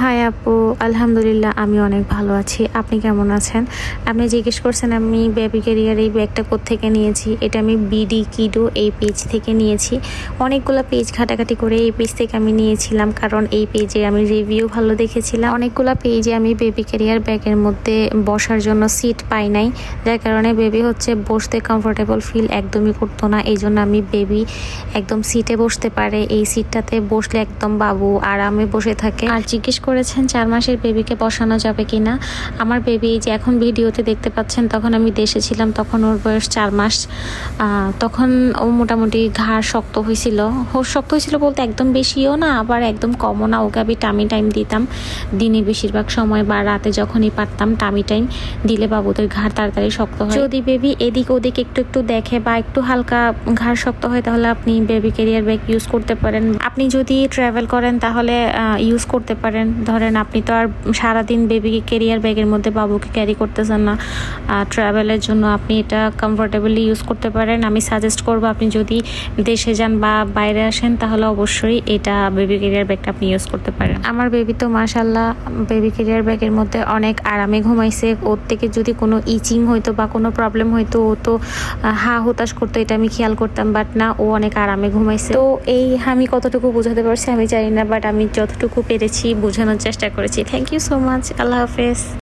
High আপু, আলহামদুলিল্লাহ আমি অনেক ভালো আছি। আপনি কেমন আছেন? আপনি জিজ্ঞেস করছেন আমি বেবি ক্যারিয়ার এই ব্যাগটা কোত্থেকে নিয়েছি। এটা আমি বিডি কিডো এই পেজ থেকে নিয়েছি। অনেকগুলো পেজ ঘাটাঘাটি করে এই পেজ থেকে আমি নিয়েছিলাম, কারণ এই পেজে আমি রিভিউ ভালো দেখেছিলাম। অনেকগুলো পেজে আমি বেবি ক্যারিয়ার ব্যাগের মধ্যে বসার জন্য সিট পাই নাই, যার কারণে বেবি বসতে কমফোর্টেবল ফিল একদমই করতো না। এই জন্য আমি বেবি একদম সিটে বসতে পারে, এই সিটটাতে বসলে একদম বাবু আরামে বসে থাকে। আর জিজ্ঞেস করেছেন 4 মাসের বেবিকে বসানো যাবে কিনা। আমার বেবি যে এখন ভিডিওতে দেখতে পাচ্ছেন, তখন আমি দেশে ছিলাম, তখন ওর বয়স 4 মাস। তখন ও মোটামুটি ঘাড় শক্ত হয়েছিল। শক্ত হয়েছিল বলতে একদম বেশিও না, আবার একদম কমও না। ওকে আমি টামি টাইম দিতাম দিনে বেশিরভাগ সময়, বা রাতে যখনই পারতাম টামি টাইম দিলে বাবুদের ঘাড় তাড়াতাড়ি শক্ত হয়। যদি বেবি এদিক ওদিক একটু একটু দেখে বা একটু হালকা ঘাড় শক্ত হয়, তাহলে আপনি বেবি ক্যারিয়ার ব্যাগ ইউজ করতে পারেন। আপনি যদি ট্রাভেল করেন তাহলে ইউজ করতে পারেন। ধরেন আপনি তো আর সারাদিন বেবি ক্যারিয়ার ব্যাগের মধ্যে বাবুকে ক্যারি করতেছেন না, ট্রাভেলের জন্য আপনি এটা কমফোর্টেবলি ইউজ করতে পারেন। আমি সাজেস্ট করবো আপনি যদি দেশে যান বা বাইরে আসেন, তাহলে অবশ্যই এটা বেবি ক্যারিয়ার ব্যাগটা আপনি ইউজ করতে পারেন। আমার বেবি তো মাশাল্লাহ বেবি ক্যারিয়ার ব্যাগের মধ্যে অনেক আরামে ঘুমাইছে। ওর থেকে যদি কোনো ইচিং হইতো বা কোনো প্রবলেম হইতো, ও তো হা হুতাশ করতো, এটা আমি খেয়াল করতাম, বাট না, ও অনেক আরামে ঘুমাইছে। তো এই আমি কতটুকু বোঝাতে পারছি আমি জানি না, বাট আমি যতটুকু পেরেছি বোঝানোর চেষ্টা করেছি। Thank you so much. আল্লাহ হাফেজ।